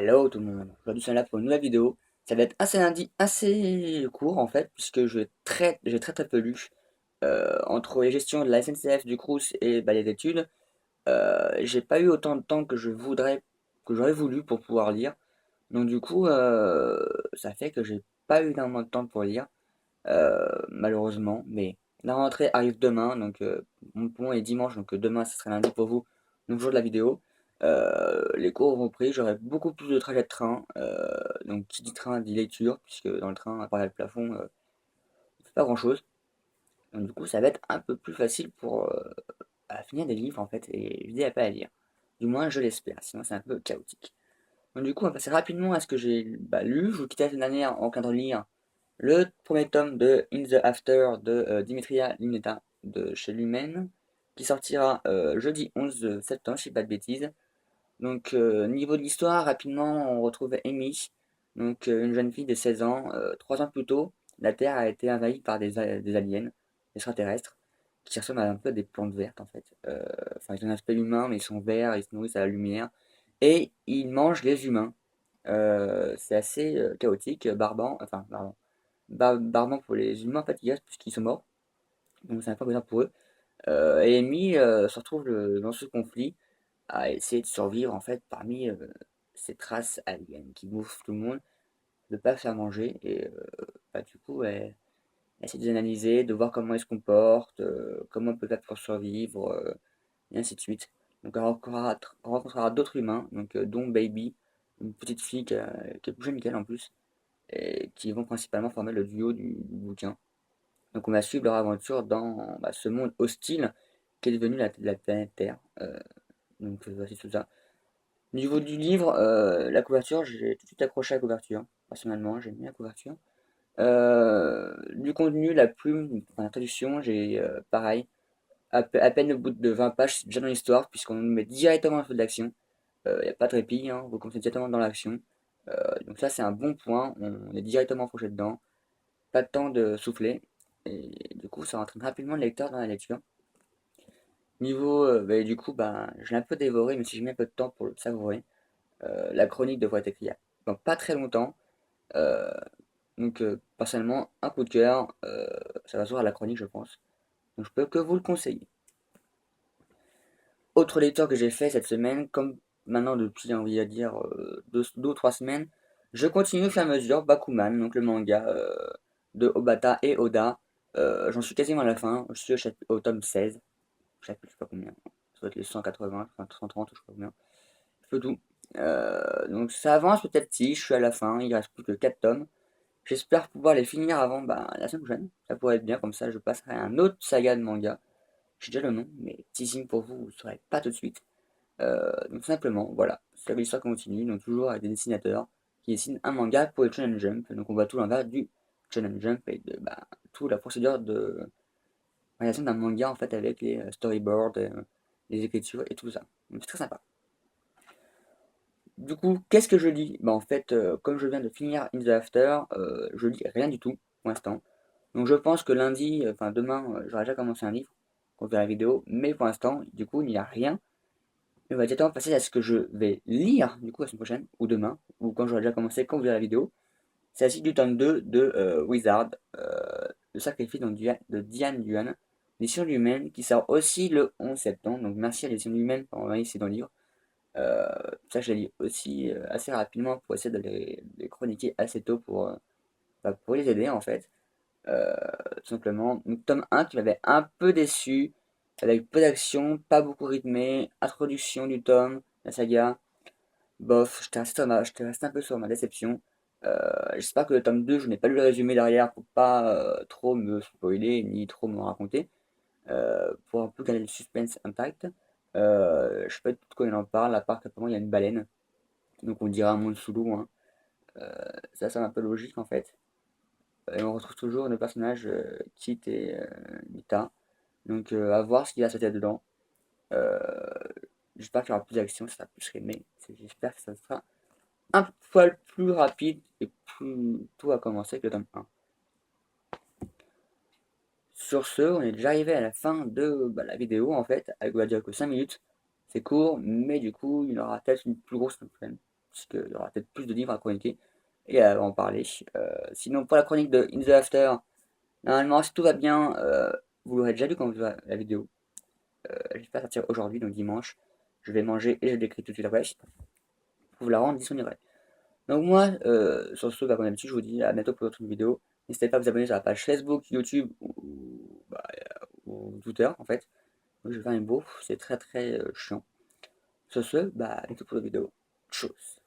Hello tout le monde, aujourd'hui c'est là pour une nouvelle vidéo. Ça va être assez lundi, assez court en fait, puisque j'ai très peu lu. Entre les gestions de la SNCF, du Crous et les études, j'ai pas eu autant de temps que j'aurais voulu pour pouvoir lire. Donc du coup, ça fait que j'ai pas eu énormément de temps pour lire, malheureusement. Mais la rentrée arrive demain, donc pour moi est dimanche, donc demain ce sera lundi pour vous, donc jour de la vidéo. Les cours ont repris, j'aurai beaucoup plus de trajets de train. Donc qui dit train dit lecture, puisque dans le train, à part le plafond, il fait pas grand-chose. Donc du coup, ça va être un peu plus facile pour finir des livres en fait et éviter à pas à lire. Du moins, je l'espère, sinon c'est un peu chaotique. Donc du coup, on va passer rapidement à ce que j'ai lu. Je vous quittais la semaine dernière en train de lire le premier tome de In the After de Dimitria Lineta de chez Lumen, qui sortira jeudi 11 septembre, si je dis pas de bêtises. Donc, niveau de l'histoire, rapidement, on retrouve Amy, donc une jeune fille de 16 ans. 3 ans plus tôt, la Terre a été envahie par des aliens extraterrestres qui ressemblent à un peu à des plantes vertes en fait. Enfin, ils ont un aspect humain, mais ils sont verts, ils se nourrissent à la lumière et ils mangent les humains. C'est assez chaotique, barbant pour les humains en fait, puisqu'ils sont morts, donc c'est un peu bizarre pour eux. Et Amy se retrouve dans ce conflit à essayer de survivre en fait parmi ces traces aliens qui bouffent tout le monde, de pas faire manger et du coup elle essaie de les analyser, de voir comment ils se comportent, comment on peut faire pour survivre, et ainsi de suite. Donc on rencontrera d'autres humains, donc dont Baby, une petite fille qui est plus jeune qu'elle en plus, et qui vont principalement former le duo du bouquin. Donc on va suivre leur aventure dans ce monde hostile qui est devenu la planète Terre. Donc voici tout ça. Au niveau du livre, la couverture, j'ai tout de suite accroché à la couverture. Personnellement, j'aime bien la couverture. Du contenu, la plume, enfin, la traduction, j'ai pareil. À peine au bout de 20 pages, c'est déjà dans l'histoire, puisqu'on nous met directement un feu de l'action. Il n'y a pas de répit, hein, vous commencez directement dans l'action. Donc ça, c'est un bon point. On est directement accroché dedans. Pas de temps de souffler. Et du coup, ça entraîne rapidement le lecteur dans la lecture. Niveau, du coup, je l'ai un peu dévoré, mais si j'ai mis un peu de temps pour le savourer. La chronique devrait être écrite dans pas très longtemps. Euh, Personnellement, un coup de cœur, ça va s'ouvrir à la chronique, je pense. Donc, je peux que vous le conseiller. Autre lecture que j'ai fait cette semaine, comme maintenant depuis, on va dire, 2 ou 3 semaines, je continue au fur et à mesure Bakuman, donc le manga de Obata et Oda. J'en suis quasiment à la fin, je suis au tome 16, chapitre, je sais pas combien, ça doit être les 180, enfin 130, je sais pas combien, je peux tout. Donc ça avance petit à petit, je suis à la fin, il reste plus que 4 tomes. J'espère pouvoir les finir avant la semaine prochaine. Ça pourrait être bien, comme ça je passerai à un autre saga de manga. J'ai déjà le nom, mais teasing pour vous, vous ne saurez pas tout de suite. Donc simplement, voilà, c'est l'histoire continue, donc toujours avec des dessinateurs qui dessinent un manga pour le Shonen Jump. Donc on voit tout l'envers du Shonen Jump et de toute la procédure de réalisation d'un manga en fait avec les storyboards, les écritures et tout ça. Donc c'est très sympa. Du coup, qu'est-ce que je lis? En fait, comme je viens de finir In the After, je lis rien du tout pour l'instant. Donc je pense que lundi, enfin demain, j'aurai déjà commencé un livre, qu'on verra la vidéo, mais pour l'instant, du coup, il n'y a rien. On va directement passer à ce que je vais lire, du coup, la semaine prochaine, ou demain, ou quand j'aurai déjà commencé, quand vous verrez la vidéo. C'est la suite du tome 2 de Wizard, le sacrifice de Diane Duan, l'édition Lumen, qui sort aussi le 11 septembre. Donc merci à l'édition Lumen pour envoyer ces 2 livres. Euh, Ça, je les lis aussi assez rapidement pour essayer de les chroniquer assez tôt pour les aider en fait. Euh, Tout simplement. Donc, tome 1 qui m'avait un peu déçu, avec peu d'action, pas beaucoup rythmé, introduction du tome, la saga. Bof, j'étais resté un peu sur ma déception. J'espère que le tome 2 je n'ai pas lu le résumé derrière pour pas trop me spoiler ni trop me raconter. Pour un peu garder le suspense intact. Je sais pas de quoi il en parle, à part qu'apparemment il y a une baleine. Donc on dirait un monde sous l'eau, hein. Ça semble un peu logique en fait. Et on retrouve toujours nos personnages Kit et Nita. Donc à voir ce qu'il y a à sa tête dedans. Euh, J'espère qu'il y aura plus d'action, ça sera plus rythmé. J'espère que ça sera un poil plus rapide et plus tout a commencé que le tome 1. Sur ce, on est déjà arrivé à la fin de la vidéo en fait. Elle va dire que 5 minutes. C'est court, mais du coup, il y aura peut-être une plus grosse semaine. parce qu'il y aura peut-être plus de livres à chroniquer et à en parler. Sinon, pour la chronique de In the After, normalement, si tout va bien, vous l'aurez déjà lu quand vous verrez la vidéo. J'espère sortir aujourd'hui, donc dimanche. Je vais manger et je l'écris tout de suite après pour vous la rendre disponible. Donc moi, sur ce, bah, comme d'habitude, je vous dis à bientôt pour d'autres vidéos. N'hésitez pas à vous abonner sur la page Facebook, YouTube ou Twitter en fait. Donc, je vais faire une bouffe, c'est très très chiant. Sur ce, bah à bientôt pour d'autres vidéos. Tchuss.